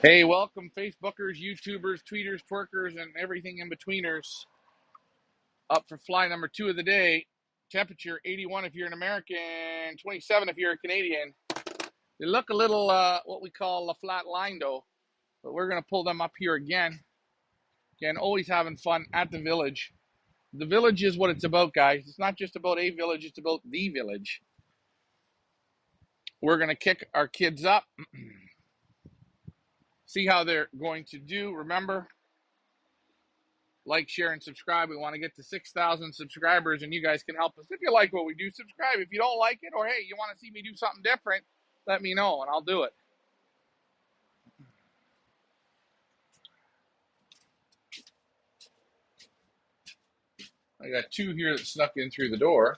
Hey, welcome Facebookers, YouTubers, tweeters, twerkers, and everything in betweeners. Up for fly number 2 of the day. Temperature 81 if you're an American, 27 if you're a Canadian. They look a little, what we call a flat line though, but we're going to pull them up here again. Again, always having fun at the village. The village is what it's about, guys. It's not just about a village, it's about the village. We're going to kick our kids up, see how they're going to do. Remember, like, share, and subscribe. We want to get to 6,000 subscribers, and you guys can help us. If you like what we do, subscribe. If you don't like it, or hey, you want to see me do something different, let me know, and I'll do it. I got 2 here that snuck in through the door.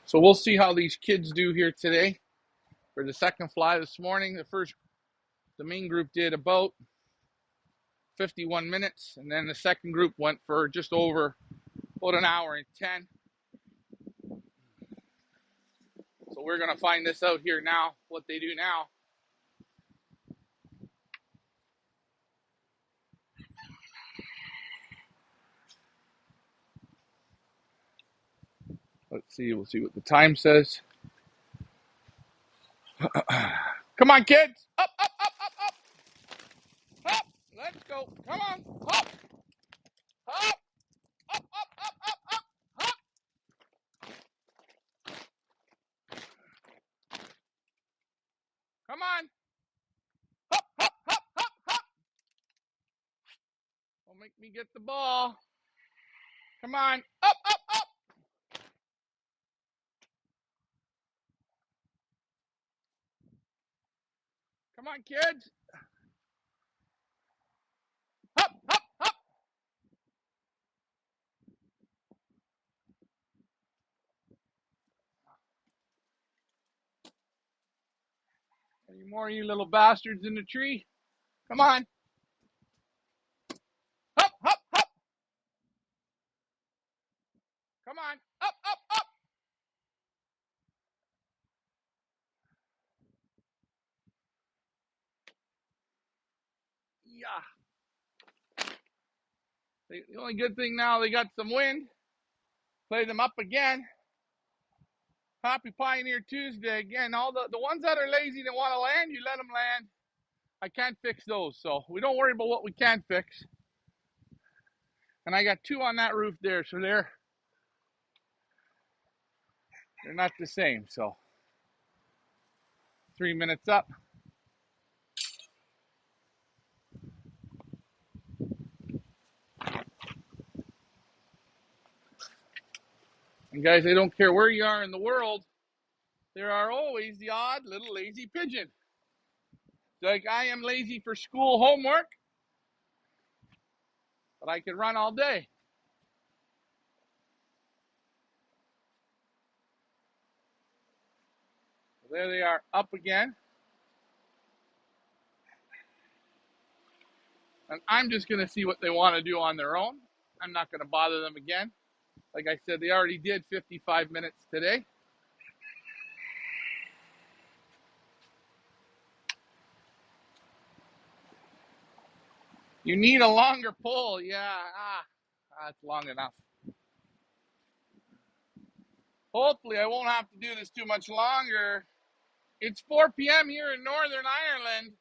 So we'll see how these kids do here today. For the second fly this morning, the main group did about 51 minutes, and then the second group went for just over about an hour and 10. So we're going to find this out here now, what they do now. Let's see, we'll see what the time says. Come on, kids. Up, up, up, up, up. Up. Let's go. Come on. Up. Up. Up, up, up, up, up. Up. Come on. Up, up, up, up, up. Don't make me get the ball. Come on. Up, up, up. Come on, kids. Up, up, up. Any more of you little bastards in the tree? Come on. Up, up, up. Come on. Up, up, up. Yeah. The only good thing now, they got some wind. Play them up again. Happy Pioneer Tuesday again. All the ones that are lazy that want to land, you let them land. I can't fix those, so we don't worry about what we can't fix. And I got 2 on that roof there, so they're not the same. So 3 minutes up. And guys, I don't care where you are in the world, there are always the odd little lazy pigeon. Like, I am lazy for school homework, but I could run all day. So there they are, up again. And I'm just going to see what they want to do on their own. I'm not going to bother them again. Like I said, they already did 55 minutes today. You need a longer pole. Yeah, that's long enough. Hopefully, I won't have to do this too much longer. It's 4 p.m. here in Northern Ireland.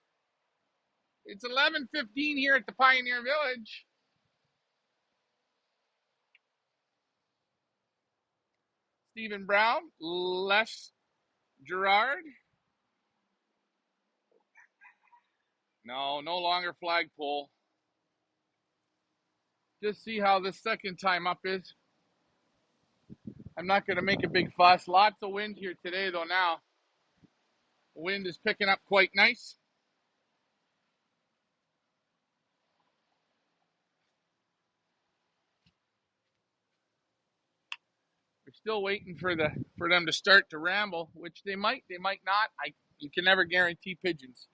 It's 11:15 here at the Pioneer Village. Stephen Brown, Les Gerard. No longer flagpole. Just see how this second time up is. I'm not going to make a big fuss. Lots of wind here today, though, now. The wind is picking up quite nice. We're still waiting for them to start to ramble, which they might not. You can never guarantee pigeons.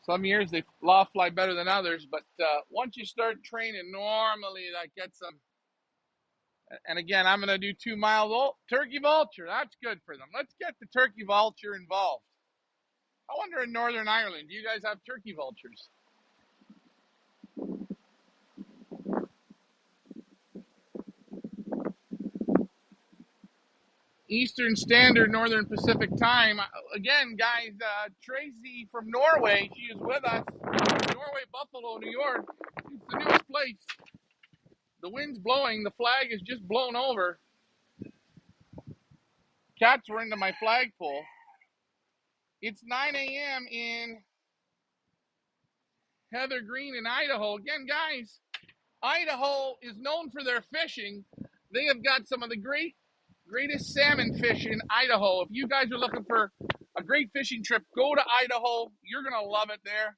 Some years they loft fly better than others, but once you start training, normally that gets them. And again, I'm going to do 2 miles. Oh, turkey vulture, that's good for them. Let's get the turkey vulture involved. I wonder in Northern Ireland, do you guys have turkey vultures? Eastern Standard, Northern Pacific Time. Again, guys, Tracy from Norway, she is with us. Norway, Buffalo, New York. It's the newest place. The wind's blowing. The flag is just blown over. Cats were into my flagpole. It's 9 a.m. in Heather Green in Idaho. Again, guys, Idaho is known for their fishing. They have got some of the greatest salmon fish in Idaho. If you guys are looking for a great fishing trip, go to Idaho. You're going to love it there.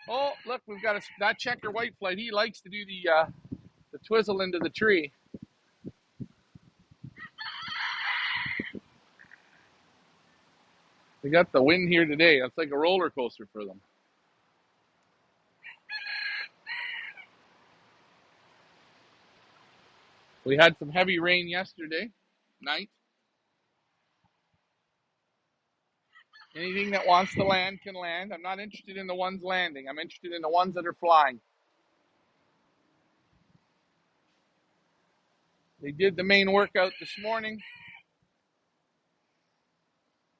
Oh, look, we've got that checker whiteflight. He likes to do the twizzle into the tree. We got the wind here today. It's like a roller coaster for them. We had some heavy rain yesterday night. Anything that wants to land can land. I'm not interested in the ones landing. I'm interested in the ones that are flying. They did the main workout this morning.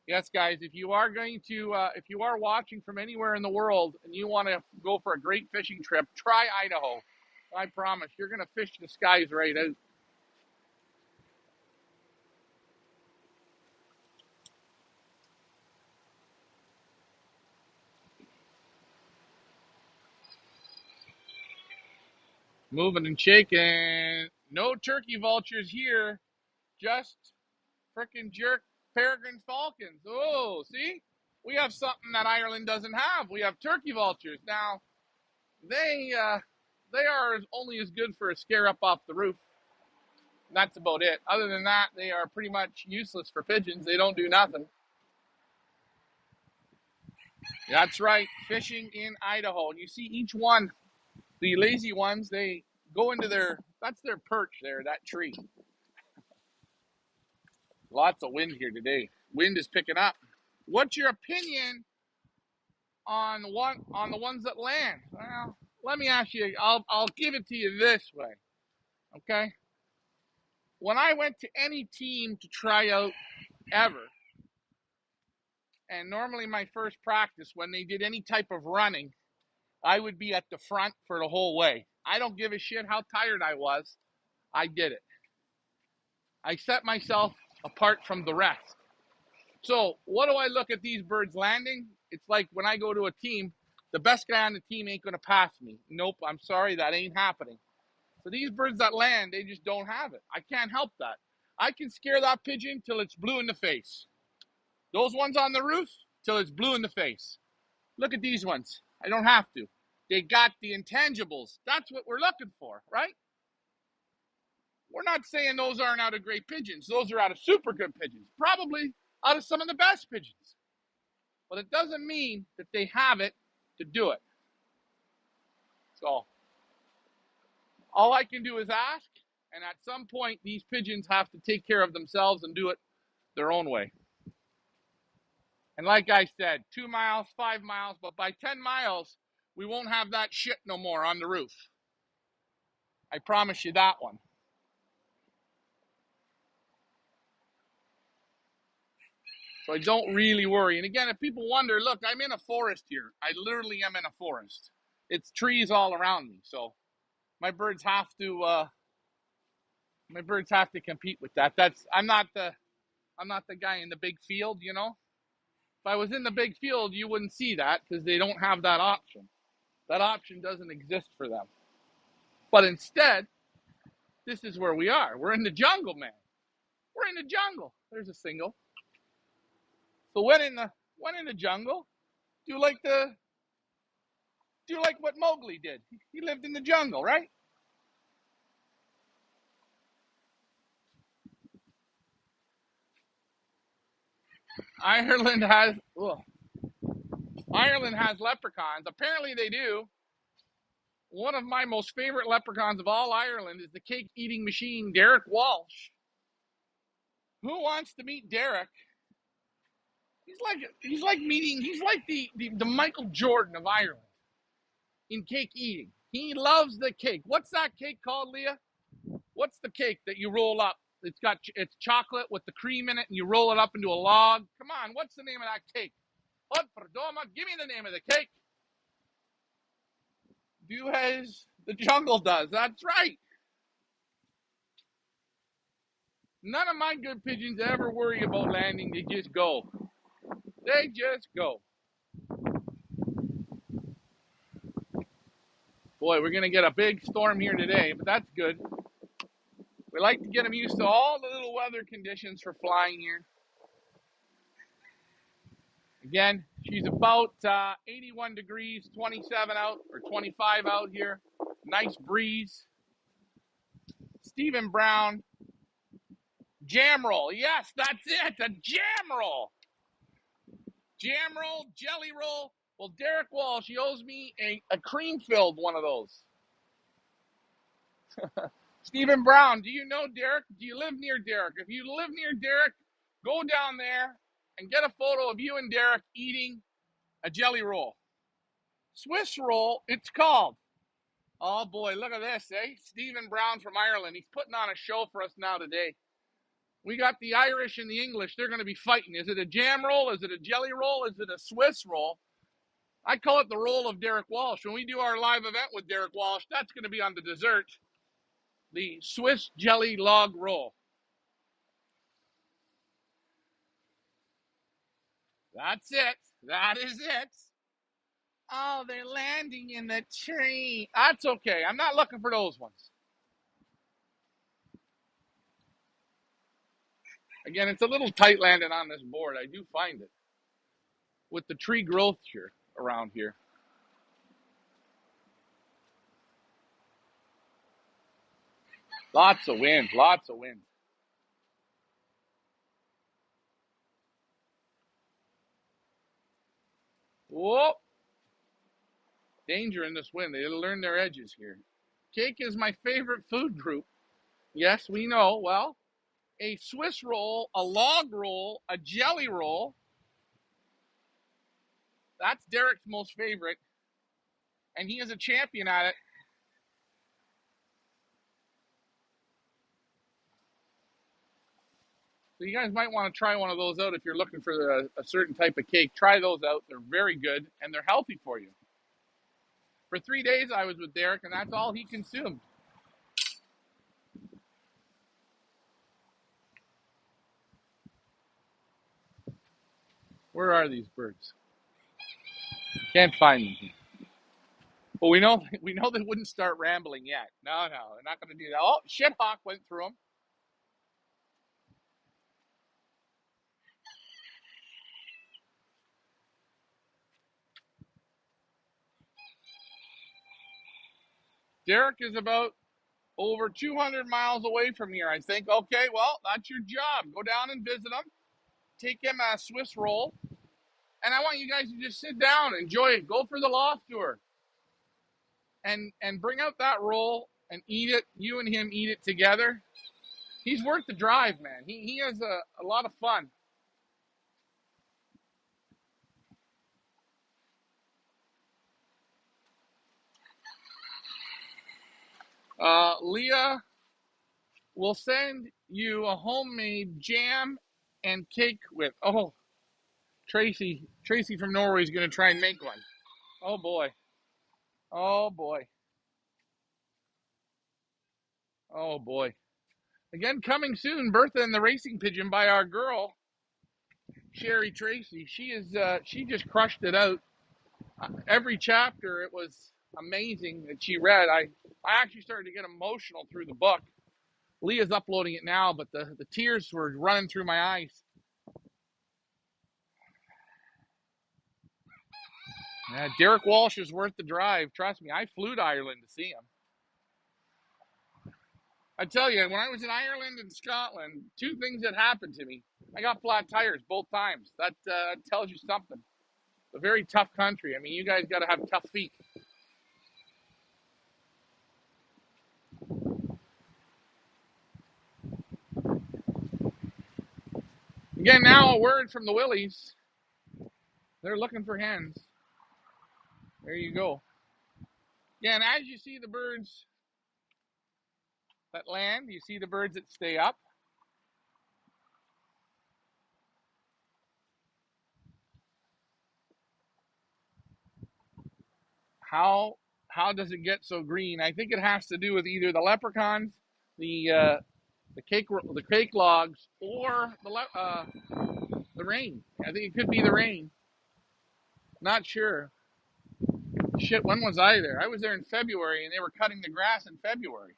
Yes, guys, if you are if you are watching from anywhere in the world and you want to go for a great fishing trip, try Idaho. I promise, you're going to fish the skies right out. Moving and shaking. No turkey vultures here. Just frickin' jerk peregrine falcons. Oh, see? We have something that Ireland doesn't have. We have turkey vultures. Now, they are only as good for a scare up off the roof. That's about it. Other than that, they are pretty much useless for pigeons. They don't do nothing. That's right, fishing in Idaho. And you see each one, the lazy ones, they go into that's their perch there, that tree. Lots of wind here today. Wind is picking up. What's your opinion on the ones that land? Well, let me ask you. I'll give it to you this way, okay? When I went to any team to try out ever, and normally my first practice when they did any type of running, I would be at the front for the whole way. I don't give a shit how tired I was. I did it. I set myself apart from the rest. So what do I look at these birds landing? It's like when I go to a team, the best guy on the team ain't going to pass me. Nope, I'm sorry, that ain't happening. So these birds that land, they just don't have it. I can't help that. I can scare that pigeon till it's blue in the face. Those ones on the roof, till it's blue in the face. Look at these ones. I don't have to. They got the intangibles. That's what we're looking for, right? We're not saying those aren't out of great pigeons. Those are out of super good pigeons. Probably out of some of the best pigeons. But it doesn't mean that they have it to do it. So all I can do is ask, and at some point these pigeons have to take care of themselves and do it their own way. And like I said, 2 miles, 5 miles, but by 10 miles, we won't have that shit no more on the roof. I promise you that one. So I don't really worry. And again, if people wonder, look, I'm in a forest here. I literally am in a forest. It's trees all around me. So my birds have to compete with that. I'm not the guy in the big field, you know. If I was in the big field, you wouldn't see that because they don't have that option. That option doesn't exist for them. But instead, this is where we are. We're in the jungle, man. We're in the jungle. There's a single. So when in the jungle, do like what Mowgli did. He lived in the jungle, right? Ireland has Ireland has leprechauns. Apparently they do. One of my most favorite leprechauns of all Ireland is the cake eating machine, Derek Walsh. Who wants to meet Derek? He's like the Michael Jordan of Ireland in cake eating. He loves the cake. What's that cake called, Leah? What's the cake that you roll up? It's chocolate with the cream in it, and you roll it up into a log. Come on, what's the name of that cake? Give me the name of the cake. Do as the jungle does. That's right. None of my good pigeons ever worry about landing. They just go. They just go. Boy, we're going to get a big storm here today, but that's good. We like to get them used to all the little weather conditions for flying here. Again, she's about 81 degrees, 27 out, or 25 out here. Nice breeze. Stephen Brown. Jam roll. Yes, that's it. A jam roll. Jam roll, jelly roll. Well, Derek Walsh, he owes me a cream-filled one of those. Stephen Brown, do you know Derek? Do you live near Derek? If you live near Derek, go down there and get a photo of you and Derek eating a jelly roll. Swiss roll, it's called. Oh boy, look at this, eh? Stephen Brown from Ireland. He's putting on a show for us now today. We got the Irish and the English. They're going to be fighting. Is it a jam roll? Is it a jelly roll? Is it a Swiss roll? I call it the roll of Derek Walsh. When we do our live event with Derek Walsh, that's going to be on the dessert. The Swiss jelly log roll. That's it. That is it. Oh, they're landing in the tree. That's okay. I'm not looking for those ones. Again, it's a little tight landing on this board. I do find it. With the tree growth here around here. Lots of wind. Lots of wind. Whoa. Danger in this wind. They learn their edges here. Cake is my favorite food group. Yes, we know. Well, a Swiss roll, a log roll, a jelly roll. That's Derek's most favorite. And he is a champion at it. So you guys might want to try one of those out if you're looking for a certain type of cake. Try those out. They're very good, and they're healthy for you. For 3 days, I was with Derek, and that's all he consumed. Where are these birds? Can't find them. Well, we know they wouldn't start rambling yet. No, they're not going to do that. Oh, Shithawk went through them. Derek is about over 200 miles away from here, I think. Okay, well, that's your job. Go down and visit him. Take him a Swiss roll. And I want you guys to just sit down, enjoy it. Go for the loft tour. And bring out that roll and eat it. You and him eat it together. He's worth the drive, man. He has a lot of fun. Leah will send you a homemade jam and cake with. Oh, Tracy from Norway is going to try and make one. Oh boy. Oh boy. Oh boy. Again, coming soon, Bertha and the Racing Pigeon by our girl, Sherry Tracy. She just crushed it out. Every chapter, it was amazing that she read. I actually started to get emotional through the book. Leah's uploading it now, but the tears were running through my eyes. Yeah, Derek Walsh is worth the drive. Trust me, I flew to Ireland to see him. I tell you, when I was in Ireland and Scotland, two things that happened to me. I got flat tires both times. That tells you something. a very tough country. I mean, you guys got to have tough feet. Again, now a word from the Willies. They're looking for hens. There you go. Again, as you see the birds that land, you see the birds that stay up. How does it get so green? I think it has to do with either the leprechauns, the cake logs, or the rain. I think it could be the rain. Not sure. Shit, when was I there? I was there in February, and they were cutting the grass in February.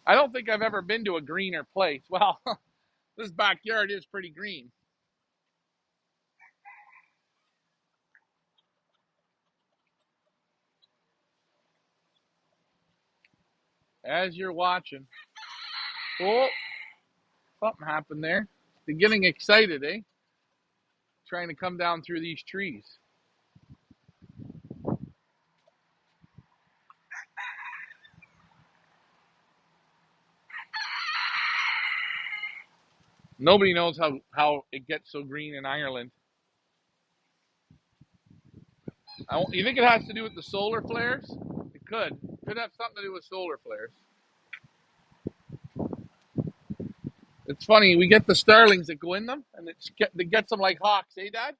I don't think I've ever been to a greener place. Well, this backyard is pretty green. As you're watching. Oh, something happened there. They're getting excited, eh? Trying to come down through these trees. Nobody knows how it gets so green in Ireland. You think it has to do with the solar flares? It could. It could have something to do with solar flares. It's funny, we get the starlings that go in them, and it gets them like hawks, eh, Dad?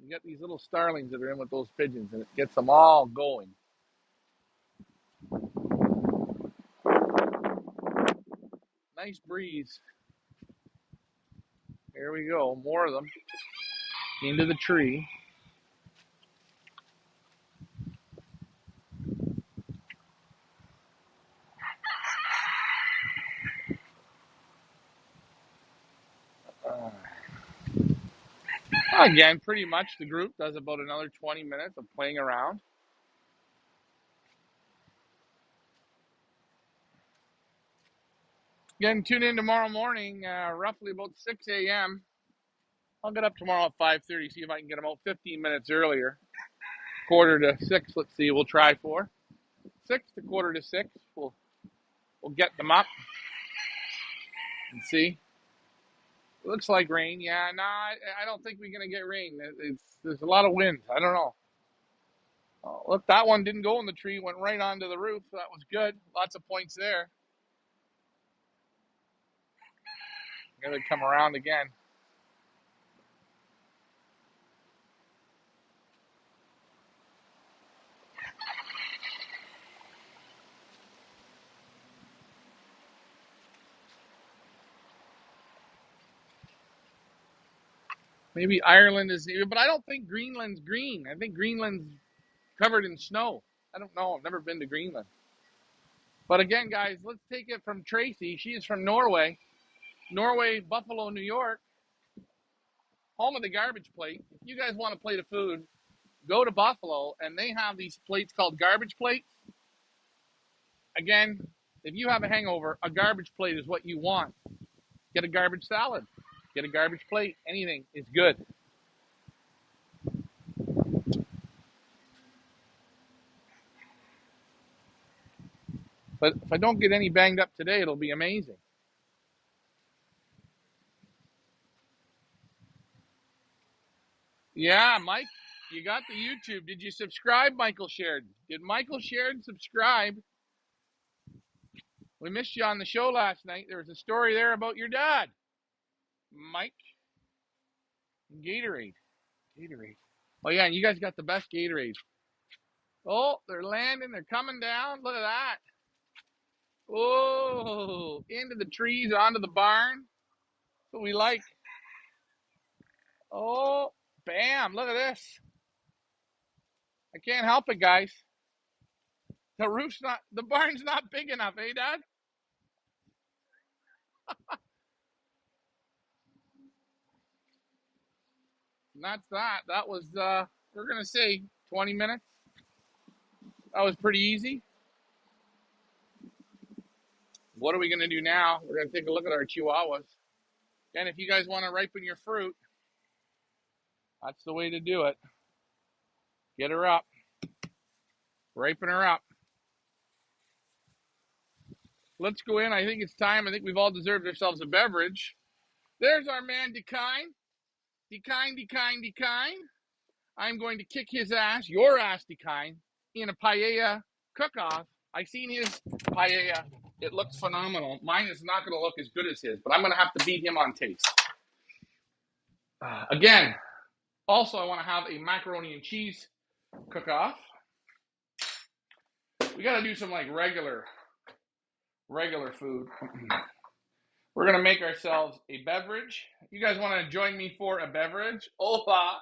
You get these little starlings that are in with those pigeons, and it gets them all going. Nice breeze. Here we go, more of them into the tree. Again, pretty much the group does about another 20 minutes of playing around. Again, tune in tomorrow morning, roughly about 6 a.m. I'll get up tomorrow at 5:30, see if I can get them out 15 minutes earlier. 5:45, let's see, we'll try for. 6 to 5:45, we'll get them up and see. It looks like rain. Yeah, no, I don't think we're going to get rain. There's a lot of wind. I don't know. Oh, look, that one didn't go in the tree, went right onto the roof. That was good. Lots of points there. Here they come around again. Maybe Ireland is, but I don't think Greenland's green. I think Greenland's covered in snow. I don't know. I've never been to Greenland. But again, guys, let's take it from Tracy. She is from Norway. Norway, Buffalo, New York, home of the garbage plate. If you guys want a plate of food, go to Buffalo, and they have these plates called garbage plates. Again, if you have a hangover, a garbage plate is what you want. Get a garbage salad. Get a garbage plate. Anything is good. But if I don't get any banged up today, it'll be amazing. Yeah, Mike, you got the YouTube. Did you subscribe, Michael Sheridan? Did Michael Sheridan subscribe? We missed you on the show last night. There was a story there about your dad, Mike. Gatorade. Gatorade. Oh, yeah, and you guys got the best Gatorade. Oh, they're landing. They're coming down. Look at that. Oh, into the trees, onto the barn. That's what we like. Oh, bam. Look at this. I can't help it, guys. The barn's not big enough, eh, Dad? And that's that. That was, we're going to say 20 minutes. That was pretty easy. what are we going to do now? We're going to take a look at our chihuahuas. And if you guys want to ripen your fruit, that's the way to do it. Get her up. Ripen her up. Let's go in. I think it's time. I think we've all deserved ourselves a beverage. There's our man, Dekine. Dekine. I'm going to kick his ass, your ass, Dekine, in a paella cook-off. I seen his paella. It looks phenomenal. Mine is not going to look as good as his, but I'm going to have to beat him on taste. Again, also I want to have a macaroni and cheese cook-off. We got to do some like regular food. We're going to make ourselves a beverage. You guys want to join me for a beverage? Opa!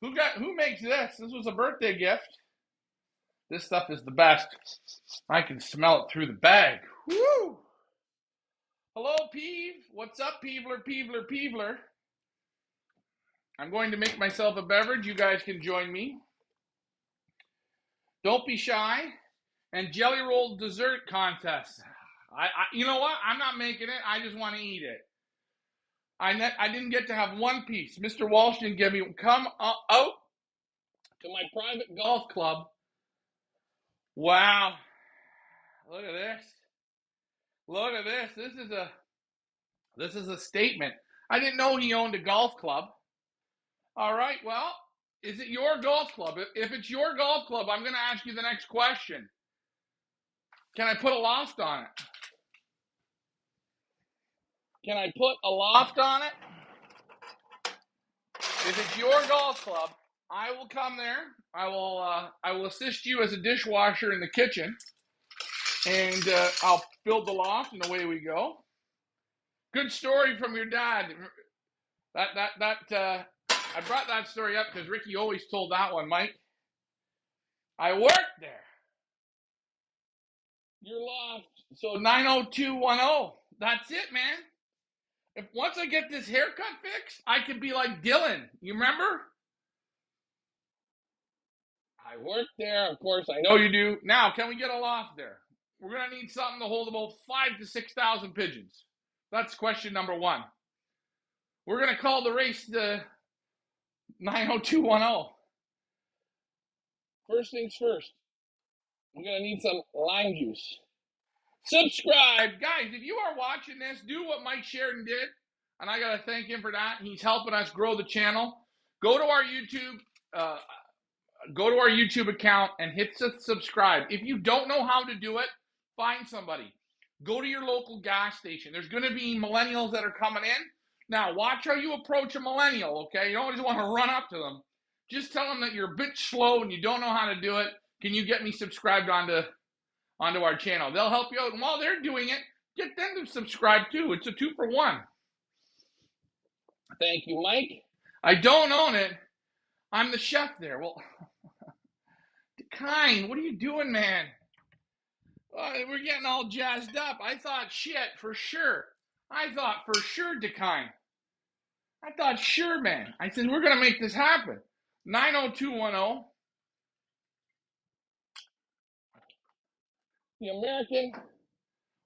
Who makes this? This was a birthday gift. This stuff is the best. I can smell it through the bag. Woo! Hello, Peeve. What's up, Peevler? I'm going to make myself a beverage. You guys can join me. Don't be shy. And jelly roll dessert contest. You know what? I'm not making it. I just want to eat it. I didn't get to have one piece. Mr. Walsh didn't give me. Come out to my private golf club. Wow. Look at this. Look at this. This is a statement. I didn't know he owned a golf club. All right. Well, is it your golf club? If it's your golf club, I'm going to ask you the next question. Can I put a loft on it? Can I put a loft on it? If it's your golf club, I will come there. I will assist you as a dishwasher in the kitchen, and I'll build the loft, and away we go. Good story from your dad. I brought that story up because Ricky always told that one, Mike. I worked there. Your loft. So 90210. That's it, man. If once I get this haircut fixed, I could be like Dylan. You remember? I worked there, of course. I know you do. Now, can we get a loft there? We're going to need something to hold about 5,000 to 6,000 pigeons. That's question number one. We're going to call the race the 90210. First things first. We're going to need some lime juice. Subscribe. Guys, if you are watching this, do what Mike Sheridan did. And I got to thank him for that. He's helping us grow the channel. Go to our YouTube account and hit subscribe. If you don't know how to do it, find somebody. Go to your local gas station. There's going to be millennials that are coming in. Now, watch how you approach a millennial, okay? You don't just want to run up to them. Just tell them that you're a bit slow and you don't know how to do it. Can you get me subscribed onto our channel? They'll help you out. And while they're doing it, get them to subscribe too. It's a 2-for-1. Thank you, Mike. I don't own it. I'm the chef there. Well, Dekine, what are you doing, man? We're getting all jazzed up. I thought shit for sure. Dekine. I thought sure, man. I said, we're going to make this happen. 90210. The American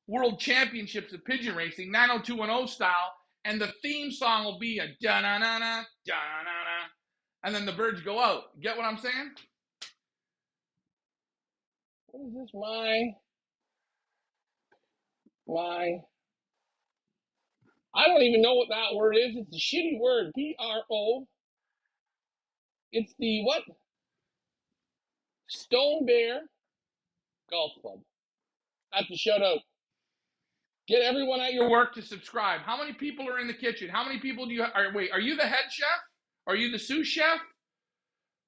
World Championships of Pigeon Racing, 90210 style. And the theme song will be a da-na-na-na, da-na-na-na. And then the birds go out. Get what I'm saying? What is this? I don't even know what that word is. It's a shitty word. P-R-O. It's the what? Stone Bear Golf Club. That's a shout out. Get everyone at your work to subscribe. How many people are in the kitchen? How many people do you wait, are you the head chef? Are you the sous chef?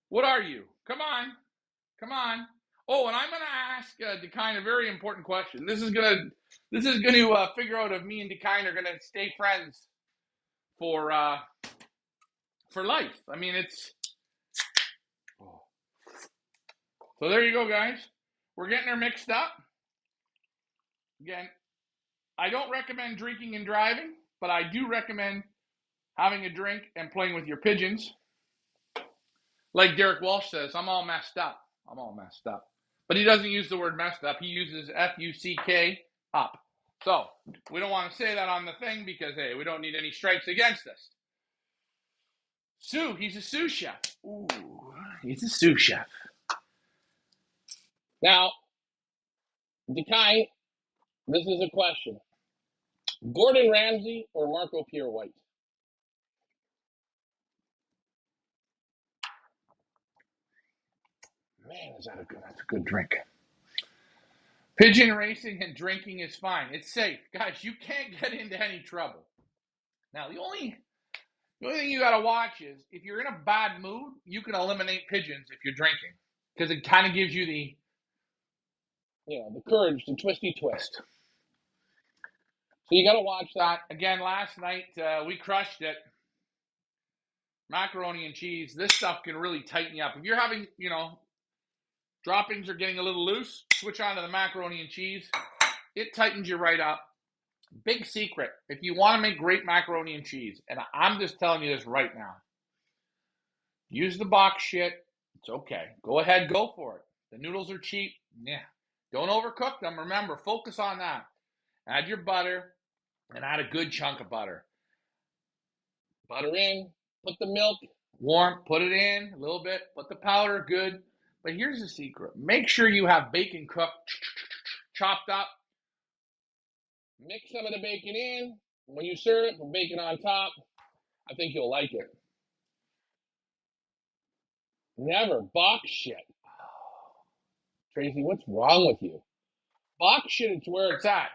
What are you? Come on. Oh, and I'm going to ask Dekine a very important question. This is going to figure out if me and Dekine are going to stay friends for life. I mean, it's... So there you go, guys. We're getting her mixed up. Again, I don't recommend drinking and driving, but I do recommend having a drink and playing with your pigeons. Like Derek Walsh says, I'm all messed up. But he doesn't use the word messed up. He uses F-U-C-K, up. So we don't want to say that on the thing because, hey, we don't need any strikes against us. Sous, he's a sous chef. Ooh, he's a sous chef. Now, Dekai, this is a question. Gordon Ramsay or Marco Pierre White? Man, that's a good drink. Pigeon racing and drinking is fine. It's safe. Guys, you can't get into any trouble. Now, the only thing you got to watch is if you're in a bad mood, you can eliminate pigeons if you're drinking because it kind of gives you the courage to twisty twist. So you got to watch that. Again, last night we crushed it. Macaroni and cheese. This stuff can really tighten you up. If you're having, droppings are getting a little loose, switch on to the macaroni and cheese. It tightens you right up. Big secret. If you want to make great macaroni and cheese, and I'm just telling you this right now, use the box shit. It's okay. Go ahead, go for it. The noodles are cheap. Yeah. Don't overcook them. Remember, focus on that. Add your butter and add a good chunk of butter. Butter in, put the milk, warm, put it in a little bit, put the powder, good. But here's the secret. Make sure you have bacon cooked, chopped up. Mix some of the bacon in. When you serve it, put bacon on top. I think you'll like it. Never. Box shit. Tracy, what's wrong with you? Box shit, it's where it's at.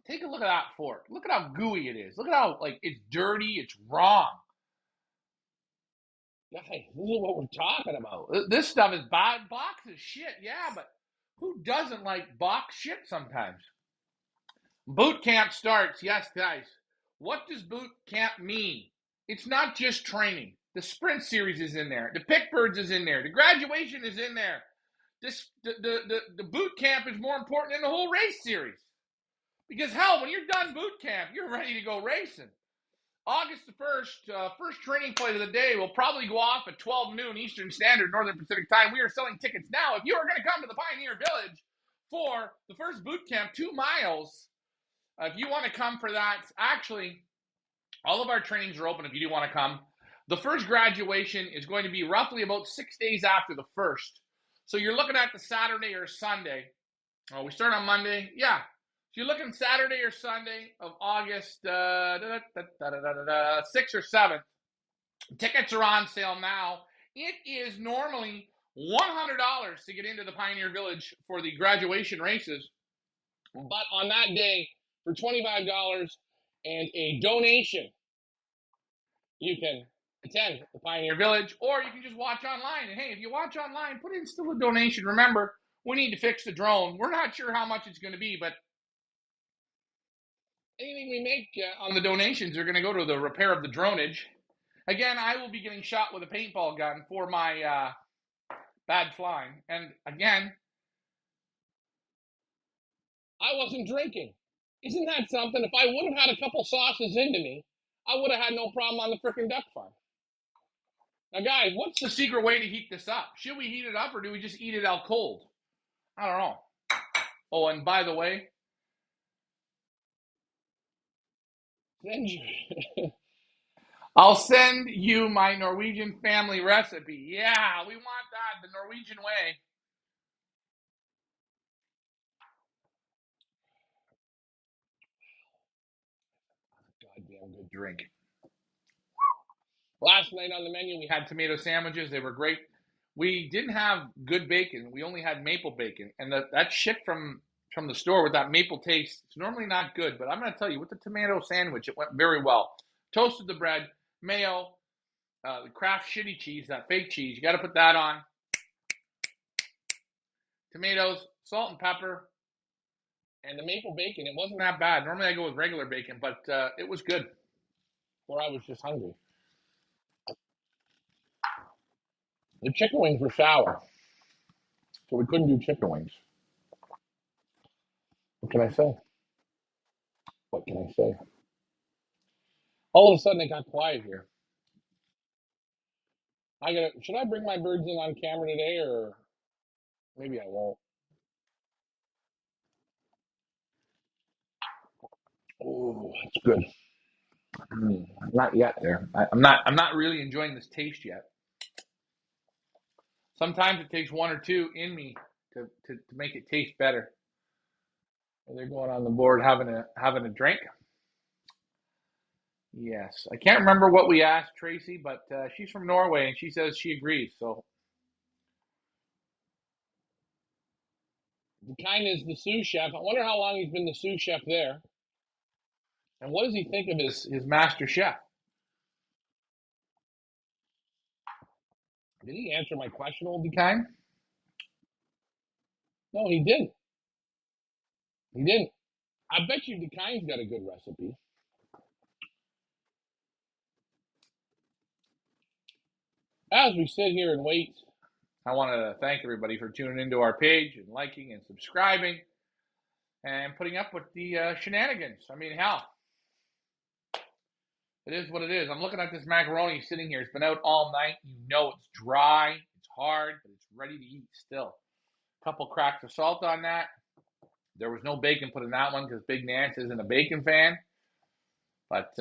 Take a look at that fork. Look at how gooey it is. Look at how, it's dirty. It's wrong. Guys, this is what we're talking about. This stuff is bad. Box is shit, yeah, but who doesn't like box shit sometimes? Boot camp starts. Yes, guys. What does boot camp mean? It's not just training. The sprint series is in there. The pickbirds is in there. The graduation is in there. The boot camp is more important than the whole race series. Because hell, when you're done boot camp, you're ready to go racing. August the 1st, first training flight of the day will probably go off at 12 noon Eastern Standard Northern Pacific Time. We are selling tickets now. If you are going to come to the Pioneer Village for the first boot camp, 2 miles, if you want to come for that, actually, all of our trainings are open if you do want to come. The first graduation is going to be roughly about 6 days after the first. So you're looking at the Saturday or Sunday. Oh, we start on Monday. Yeah. So you're looking Saturday or Sunday of August 6th or 7th. Tickets are on sale now. It is normally $100 to get into the Pioneer Village for the graduation races. But on that day, for $25 and a donation, you can attend the Pioneer Village, or you can just watch online. And hey, if you watch online, put in still a donation. Remember, we need to fix the drone. We're not sure how much it's going to be, but anything we make on the donations are going to go to the repair of the dronage. Again, I will be getting shot with a paintball gun for my bad flying. And again, I wasn't drinking. Isn't that something? If I would have had a couple sauces into me, I would have had no problem on the frickin' duck farm. Now, guys, what's the secret way to heat this up? Should we heat it up or do we just eat it out cold? I don't know. Oh, and by the way, I'll send you my Norwegian family recipe. Yeah, we want that the Norwegian way. Goddamn good drink. Last night on the menu, we had tomato sandwiches. They were great. We didn't have good bacon. We only had maple bacon. And that shit from the store with that maple taste, it's normally not good. But I'm going to tell you, with the tomato sandwich, it went very well. Toasted the bread, mayo, the Kraft shitty cheese, that fake cheese. You got to put that on. Tomatoes, salt and pepper, and the maple bacon. It wasn't that bad. Normally I go with regular bacon, but it was good. Or I was just hungry. The chicken wings were sour, so we couldn't do chicken wings. What can I say? What can I say? All of a sudden, it got quiet here. Should I bring my birds in on camera today, or maybe I won't? Oh, it's good. Not yet there. I'm not really enjoying this taste yet. Sometimes it takes one or two in me to make it taste better. And they're going on the board having a drink. Yes, I can't remember what we asked Tracy, but she's from Norway and she says she agrees. So the kind is the sous chef. I wonder how long he's been the sous chef there, and what does he think of his master chef? Did he answer my question, old kind? No, he didn't. He didn't. I bet you DeKine's got a good recipe. As we sit here and wait, I want to thank everybody for tuning into our page and liking and subscribing and putting up with the shenanigans. I mean, hell, it is what it is. I'm looking at this macaroni sitting here. It's been out all night. You know it's dry, it's hard, but it's ready to eat still. A couple cracks of salt on that. There was no bacon put in that one because Big Nance isn't a bacon fan. But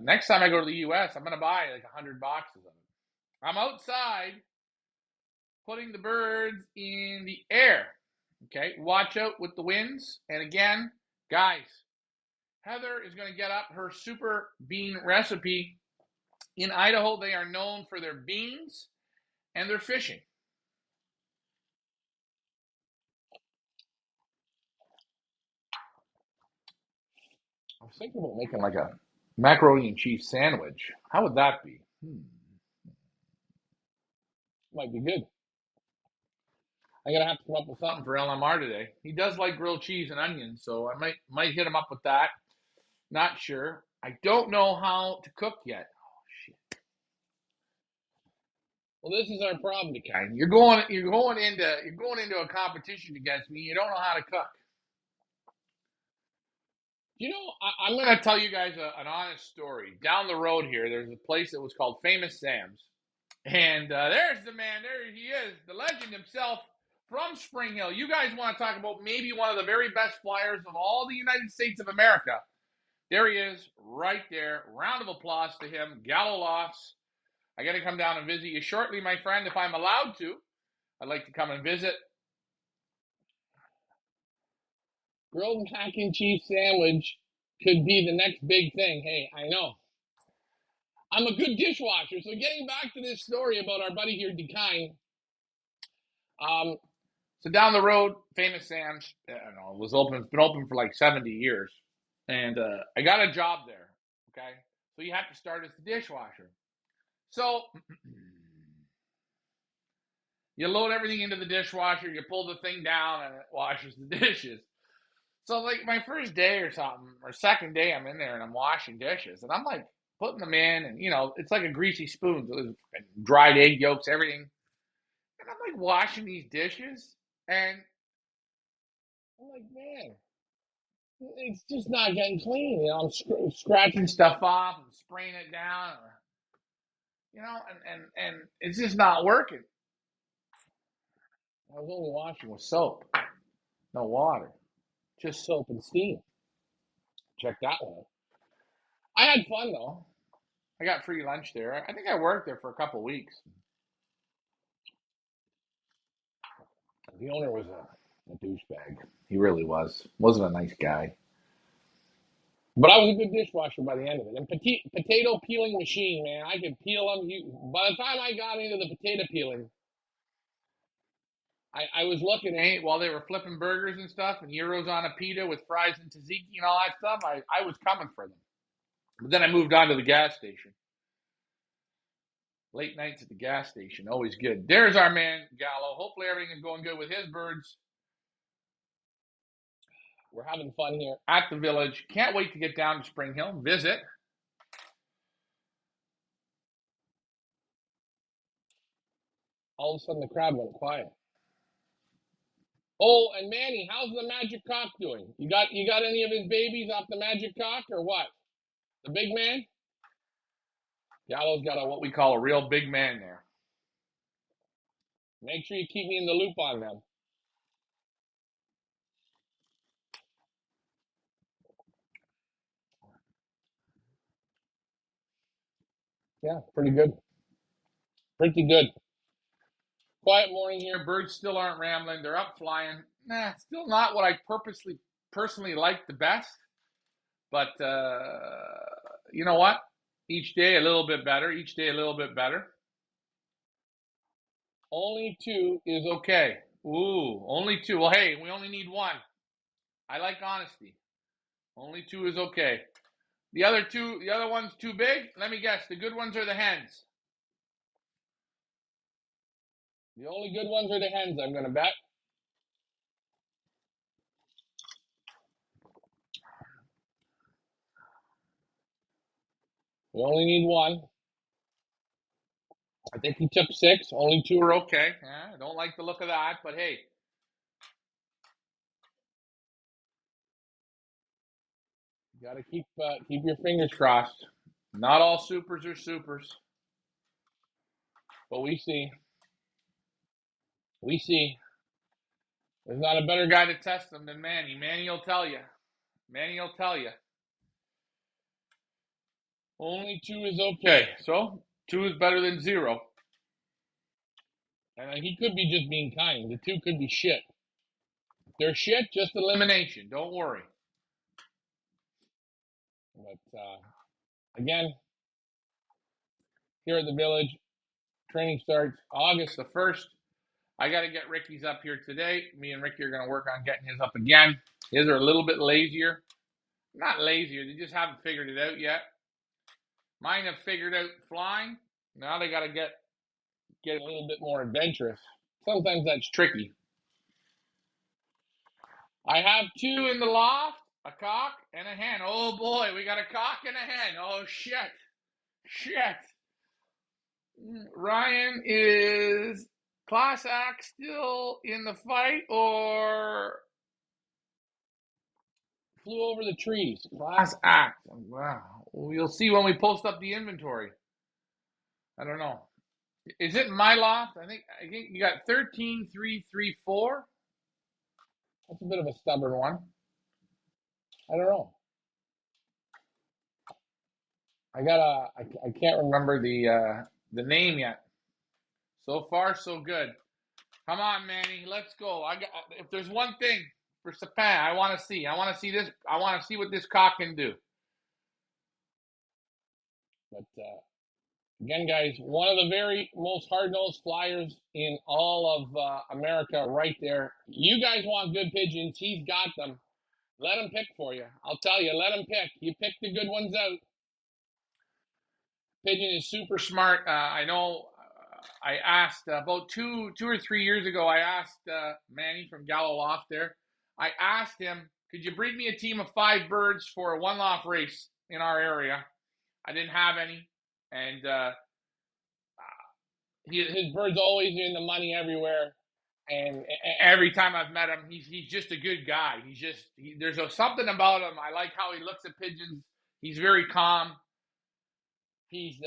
next time I go to the U.S., I'm going to buy like 100 boxes of it. I'm outside putting the birds in the air. Okay, watch out with the winds. And again, guys, Heather is going to get up her super bean recipe. In Idaho, they are known for their beans and their fishing. I was thinking about making like a macaroni and cheese sandwich. How would that be? Might be good. I'm gonna have to come up with something for LMR today. He does like grilled cheese and onions, so I might hit him up with that. Not sure. I don't know how to cook yet. Oh shit. Well, this is our problem, Dekai. You're going into a competition against me. You don't know how to cook. You know, I'm going to tell you guys an honest story. Down the road here, there's a place that was called Famous Sam's, and there's the man. There he is, the legend himself from Spring Hill. You guys want to talk about maybe one of the very best flyers of all the United States of America? There he is, right there. Round of applause to him. Gallo Lofts. I got to come down and visit you shortly, my friend, if I'm allowed to. I'd like to come and visit. Grilled mac and cheese sandwich could be the next big thing. Hey, I know. I'm a good dishwasher. So getting back to this story about our buddy here, Dekine. So down the road, Famous Sam's, I don't know, was open. It's been open for like 70 years, and I got a job there. Okay, so you have to start as the dishwasher. So you load everything into the dishwasher, you pull the thing down, and it washes the dishes. So like my first day or something, or second day, I'm in there and I'm washing dishes, and I'm like putting them in, and it's like a greasy spoon, so there's dried egg yolks, everything, and I'm like washing these dishes, and I'm like, man, it's just not getting clean. I'm scratching stuff off and spraying it down, and it's just not working. I was only washing with soap, no water, just soap and steam. Check that one out. I had fun though. I got free lunch there. I think I worked there for a couple weeks. The owner was a douchebag. He really was. Wasn't a nice guy. But I was a good dishwasher by the end of it. And potato peeling machine, man. I could peel them. By the time I got into the potato peeling, I was looking at while they were flipping burgers and stuff and euros on a pita with fries and tzatziki and all that stuff. I was coming for them. But then I moved on to the gas station. Late nights at the gas station, always good. There's our man, Gallo. Hopefully everything is going good with his birds. We're having fun here at the village. Can't wait to get down to Spring Hill and visit. All of a sudden, the crowd went quiet. Oh, and Manny, how's the magic cock doing? You got any of his babies off the magic cock or what? The big man? Gallo's got what we call a real big man there. Make sure you keep me in the loop on them. Yeah, pretty good. Pretty good. Quiet morning here. Birds still aren't rambling. They're up flying. Nah, still not what I personally like the best. But you know what? Each day a little bit better. Each day a little bit better. Only two is okay. Ooh, only two. Well, hey, we only need one. I like honesty. Only two is okay. The other one's too big. Let me guess. The good ones are the hens. The only good ones are the hens, I'm gonna bet. We only need one. I think he took six. Only two are okay. I don't like the look of that, but hey, you gotta keep your fingers crossed. Not all supers are supers, but we see. We see. There's not a better guy to test them than Manny. Manny will tell you. Manny will tell you. Only two is okay. So two is better than zero. And he could be just being kind. The two could be shit. If they're shit, just elimination. Don't worry. But again, here at the village, training starts August the 1st. I got to get Ricky's up here today. Me and Ricky are going to work on getting his up again. His are a little bit lazier. Not lazier, they just haven't figured it out yet. Mine have figured out flying. Now they got to get a little bit more adventurous. Sometimes that's tricky. I have two in the loft, a cock and a hen. Oh boy, we got a cock and a hen. Oh shit. Shit. Ryan, is Class Act still in the fight or flew over the trees? Class Act. Wow. You'll see when we post up the inventory. I don't know. Is it in my loft? I think you got 13334. That's a bit of a stubborn one. I don't know. I can't remember the name yet. So far so good. Come on, Manny, let's go. If there's one thing for Sapan, I want to see. I want to see this. I want to see what this cock can do. But again, guys, one of the very most hard-nosed flyers in all of America, right there. You guys want good pigeons? He's got them. Let him pick for you. I'll tell you, let him pick. You pick the good ones out. Pigeon is super smart. I know. I asked about two or 3 years ago. I asked Manny from Gallo Loft there. I asked him, could you breed me a team of 5 birds for a one loft race in our area? I didn't have any, and his birds always in the money everywhere. And every time I've met him, he's just a good guy. There's something about him. I like how he looks at pigeons. He's very calm. He's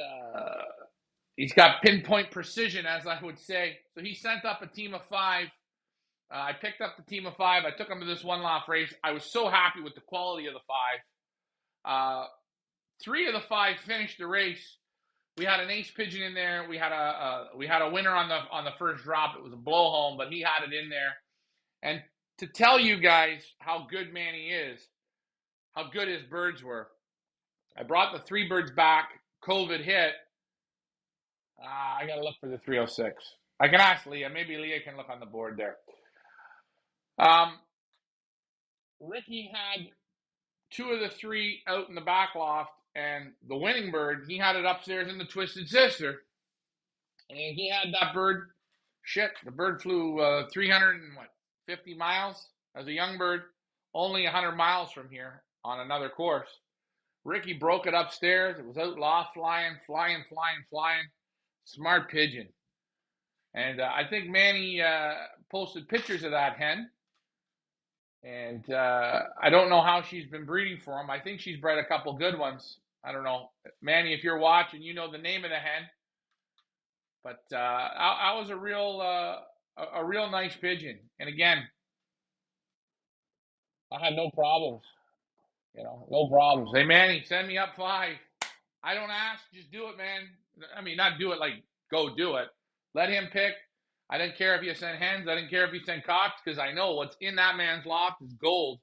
got pinpoint precision, as I would say. So he sent up a team of 5. I picked up the team of 5. I took them to this one loft race. I was so happy with the quality of the 5. 3 of the 5 finished the race. We had an ace pigeon in there. We had a winner on the first drop. It was a blow home, but he had it in there. And to tell you guys how good Manny is, how good his birds were, I brought the 3 birds back. COVID hit. I got to look for the 306. I can ask Leah. Maybe Leah can look on the board there. Ricky had 2 of the 3 out in the back loft, and the winning bird, he had it upstairs in the Twisted Sister. And he had that bird. Shit, the bird flew 350 miles as a young bird, only 100 miles from here on another course. Ricky broke it upstairs. It was out loft flying. Smart pigeon. And I think Manny posted pictures of that hen. And I don't know how she's been breeding for him. I think she's bred a couple good ones. I don't know. Manny, if you're watching, you know the name of the hen. But I was a real nice pigeon. And again, I had no problems. No problems. Hey, Manny, send me up 5. I don't ask, just do it, man. I mean, not do it like go do it. Let him pick. I didn't care if you sent hens. I didn't care if you sent cocks because I know what's in that man's loft is gold.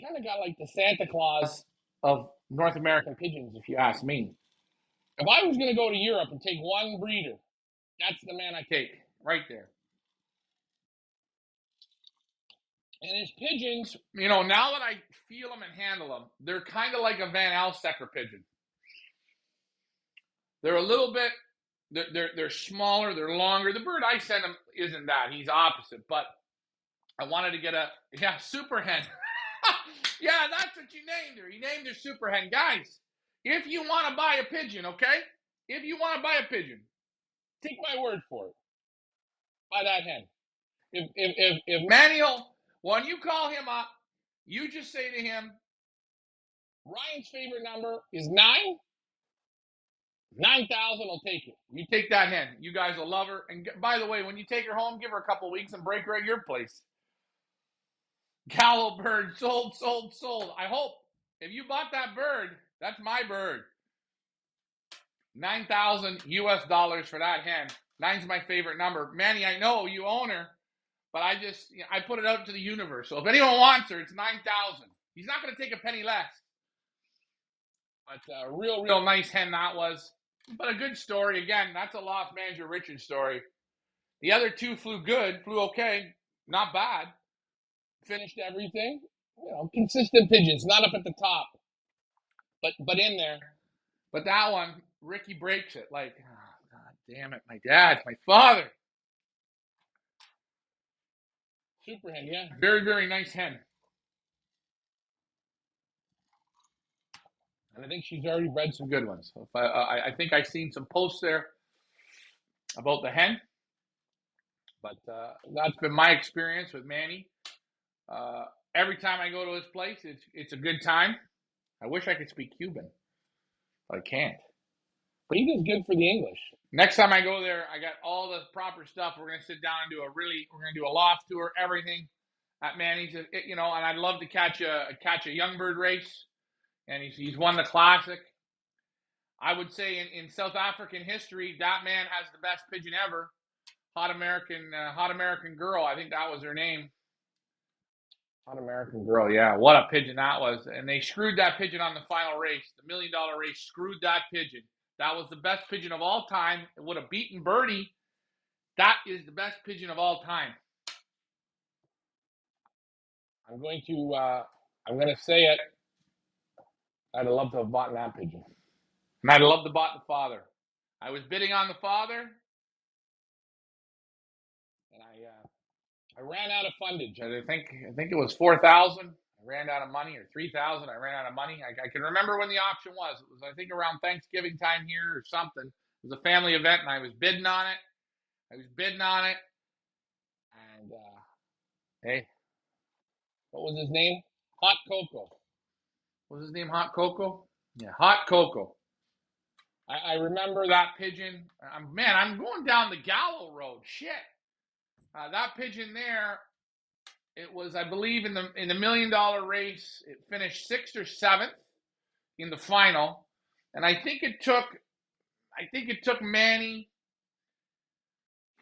Kind of got like the Santa Claus of North American pigeons, if you ask me. If I was going to go to Europe and take one breeder, that's the man I take right there. And his pigeons, now that I feel them and handle them, they're kind of like a Van Alstecker pigeon. They're a little bit, they're smaller, they're longer. The bird I sent him isn't that. He's opposite. But I wanted to get super hen. Yeah, that's what you named her. You named her super hen. Guys, if you want to buy a pigeon, okay? If you want to buy a pigeon, take my word for it. Buy that hen. If Manuel, when you call him up, you just say to him, Ryan's favorite number is 9. 9,000 will take it. You take that hen. You guys will love her. And by the way, when you take her home, give her a couple weeks and break her at your place. Gallow bird, sold, sold, sold. I hope if you bought that bird, that's my bird. 9,000 US dollars for that hen. 9's my favorite number. Manny, I know you own her, but I put it out to the universe. So if anyone wants her, it's 9,000. He's not going to take a penny less. But a real nice hen that was. But a good story. Again, that's a Loft Manager Richard story. The other two flew okay, not bad. Finished everything. Consistent pigeons, not up at the top, but in there. But that one, Ricky breaks it. Like, oh, God damn it, my dad, my father. Super hen, yeah. Very, very nice hen. And I think she's already bred some good ones. So I think I've seen some posts there about the hen. But that's been my experience with Manny. Every time I go to his place, it's a good time. I wish I could speak Cuban, but I can't. But he does good for the English. Next time I go there, I got all the proper stuff. We're gonna sit down and we're gonna do a loft tour, everything at Manny's. And I'd love to catch a young bird race, and he's won the classic. I would say in South African history, that man has the best pigeon ever. Hot American Girl, I think that was her name. Hot American Girl, yeah. What a pigeon that was. And they screwed that pigeon on the final race. The $1 million race screwed that pigeon. That was the best pigeon of all time. It would have beaten Birdie. That is the best pigeon of all time. I'm going to say it. I'd have loved to have bought that pigeon. And I'd love to have bought the father. I was bidding on the father. And I ran out of fundage. I think it was 4,000. I ran out of money, or 3,000. I ran out of money. I can remember when the auction was. It was, I think, around Thanksgiving time here or something. It was a family event, and I was bidding on it. And hey, what was his name? Hot Cocoa. What was his name? Hot Cocoa? Yeah, Hot Cocoa. I remember that pigeon. I'm going down the Gallow Road. Shit. That pigeon there, it was, I believe, in the $1 million race, it finished 6th or 7th in the final. And I think it took Manny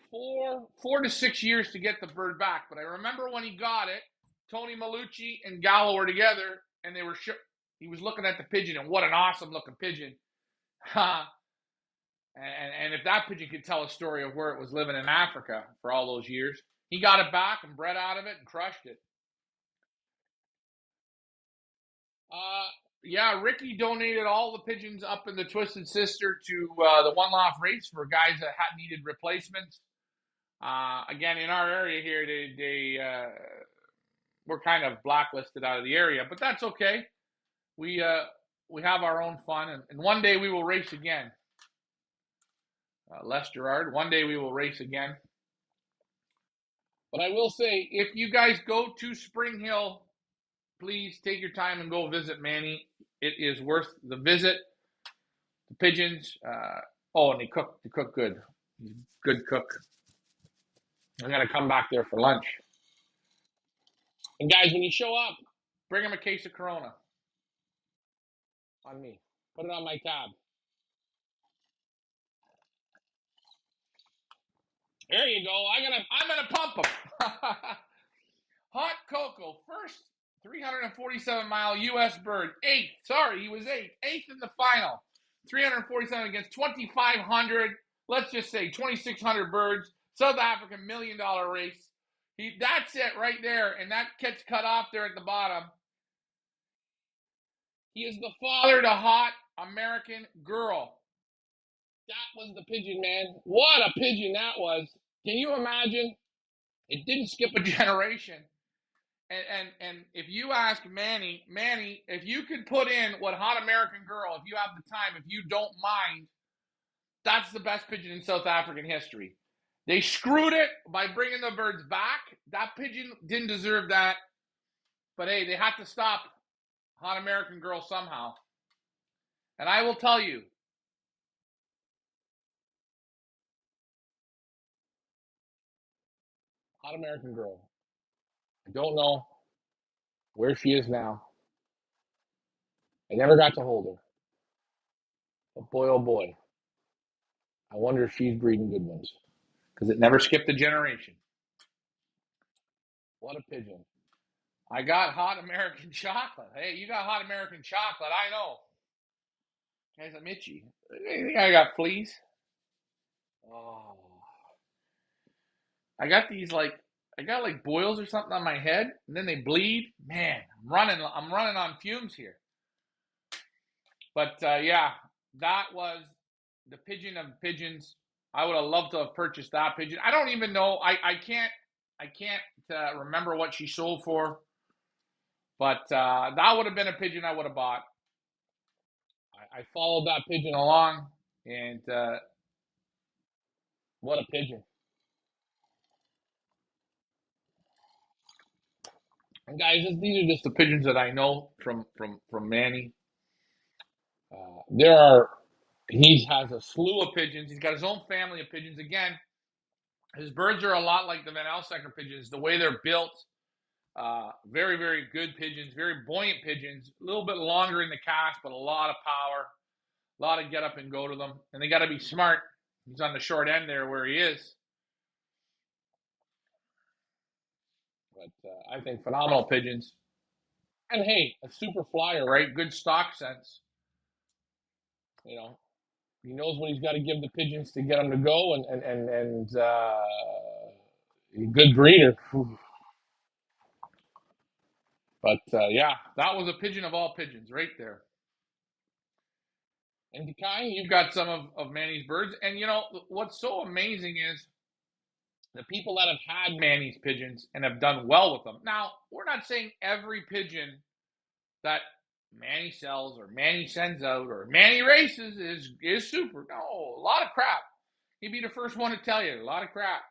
4 to 6 years to get the bird back. But I remember when he got it, Tony Malucci and Gallo were together, and he was looking at the pigeon, and what an awesome looking pigeon. And if that pigeon could tell a story of where it was living in Africa for all those years, he got it back and bred out of it and crushed it. Yeah, Ricky donated all the pigeons up in the Twisted Sister to the One Loft race for guys that had needed replacements. Again, in our area here, they were kind of blacklisted out of the area, but that's okay. We have our own fun, and one day we will race again. Les Gerard, one day we will race again. But I will say, if you guys go to Spring Hill, please take your time and go visit Manny. It is worth the visit. The pigeons, and they cook good. He's a good cook. I'm going to come back there for lunch. And guys, when you show up, bring him a case of Corona. On me. Put it on my tab. There you go. I'm gonna pump him. Hot Cocoa, first 347-mile U.S. bird, eighth. Sorry, he was eighth. Eighth in the final. 347 against 2,500. Let's just say 2,600 birds. South African $1 million race. That's it right there, and that gets cut off there at the bottom. He is the father to Hot American Girl. That was the pigeon, man. What a pigeon that was. Can you imagine? It didn't skip a generation. And if you ask Manny, if you could put in what Hot American Girl, if you have the time, if you don't mind, that's the best pigeon in South African history. They screwed it by bringing the birds back. That pigeon didn't deserve that. But hey, they had to stop Hot American Girl somehow. And I will tell you, Hot American Girl, I don't know where she is now. I never got to hold her. But boy, oh boy, I wonder if she's breeding good ones. Because it never skipped a generation. What a pigeon. I got Hot American Chocolate. Hey, you got Hot American Chocolate. I know. Guys, I'm itchy. You think I got fleas? Oh. I got like boils or something on my head, and then they bleed. Man, I'm running on fumes here. But yeah, that was the pigeon of pigeons. I would have loved to have purchased that pigeon. I don't even know. I can't remember what she sold for. But that would have been a pigeon I would have bought. I followed that pigeon along, and what a pigeon! And guys, these are just the pigeons that I know from Manny. He has a slew of pigeons. He's got his own family of pigeons. Again, his birds are a lot like the Van Alstecker pigeons. The way they're built, very very good pigeons, very buoyant pigeons. A little bit longer in the cast, but a lot of power, a lot of get up and go to them. And they got to be smart. He's on the short end there where he is. But I think phenomenal pigeons. And hey, a super flyer, right? Good stock sense. You know, he knows what he's got to give the pigeons to get them to go, and good breeder. But yeah, that was a pigeon of all pigeons right there. And Kai, you've got some of Manny's birds, and you know what's so amazing is the people that have had Manny's pigeons and have done well with them. Now, we're not saying every pigeon that Manny sells or Manny sends out or Manny races is super. No, a lot of crap. He'd be the first one to tell you, a lot of crap.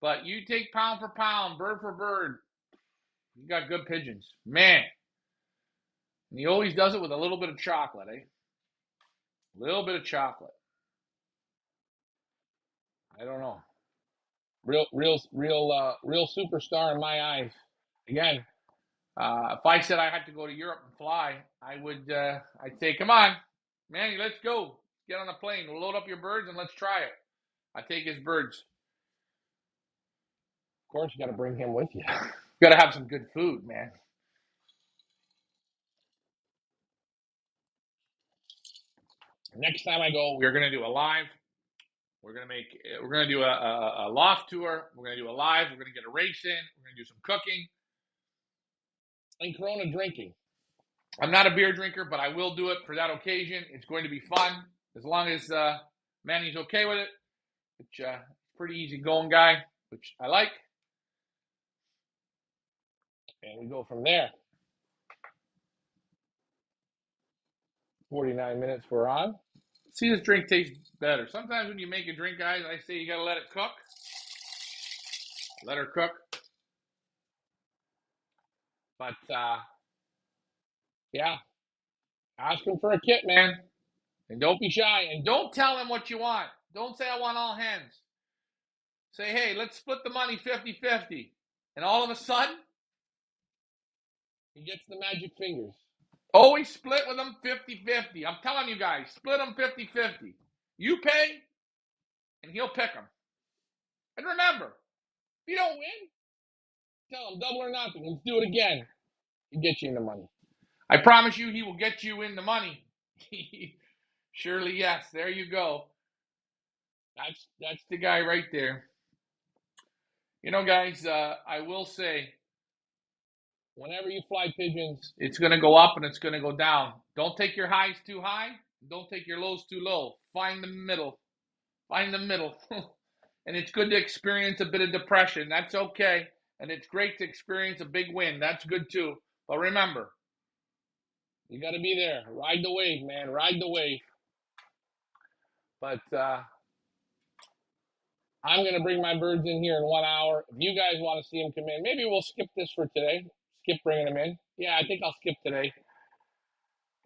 But you take pound for pound, bird for bird, you got good pigeons. Man. And he always does it with a little bit of chocolate, eh? A little bit of chocolate. I don't know. Real superstar in my eyes. Again, if I said I had to go to Europe and fly, I'd say, come on, Manny, let's go. Get on a plane. We'll load up your birds and let's try it. I take his birds. Of course, you got to bring him with you. You got to have some good food, man. Next time I go, we're gonna do a live. We're gonna do a loft tour. We're gonna do a live. We're gonna get a race in. We're gonna do some cooking and Corona drinking. I'm not a beer drinker, but I will do it for that occasion. It's going to be fun as long as Manny's okay with it. Which pretty easy going guy, which I like. And we go from there. 49 minutes we're on. See, this drink tastes better. Sometimes when you make a drink, guys, I say you gotta let it cook. Let her cook. But yeah, ask him for a kit, man. And don't be shy. And don't tell him what you want. Don't say I want all hens. Say, hey, let's split the money 50-50. And all of a sudden, he gets the magic fingers. Always split with them 50-50. I'm telling you guys, split them 50-50. You pay, and he'll pick them. And remember, if you don't win, tell him double or nothing. Let's do it again. He'll get you in the money. I promise you, he will get you in the money. Surely, yes. There you go. That's the guy right there. You know, guys, I will say, whenever you fly pigeons, it's going to go up and it's going to go down. Don't take your highs too high. Don't take your lows too low. Find the middle. Find the middle. And it's good to experience a bit of depression. That's okay. And it's great to experience a big win. That's good too. But remember, you got to be there. Ride the wave, man. Ride the wave. But I'm going to bring my birds in here in 1 hour. If you guys want to see them come in, maybe we'll skip this for today. Skip bringing them in. Yeah, I think I'll skip today.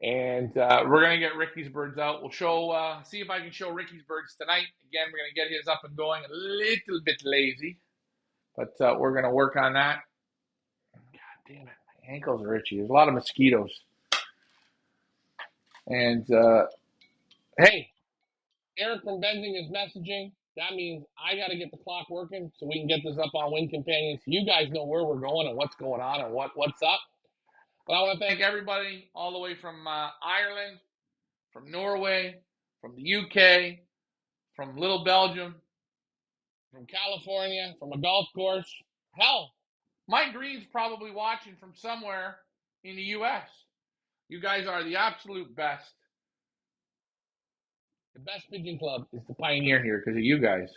And we're going to get Ricky's birds out. We'll show, see if I can show Ricky's birds tonight. Again, we're going to get his up and going. A little bit lazy, but we're going to work on that. God damn it. My ankles are itchy. There's a lot of mosquitoes. And, hey, Eric from Bending is messaging. That means I got to get the clock working so we can get this up on Win Companion so you guys know where we're going and what's going on and what's up. But I want to thank everybody all the way from Ireland, from Norway, from the UK, from Little Belgium, from California, from a golf course. Hell, Mike Green's probably watching from somewhere in the US. You guys are the absolute best. The best pigeon club is the Pioneer here because of you guys.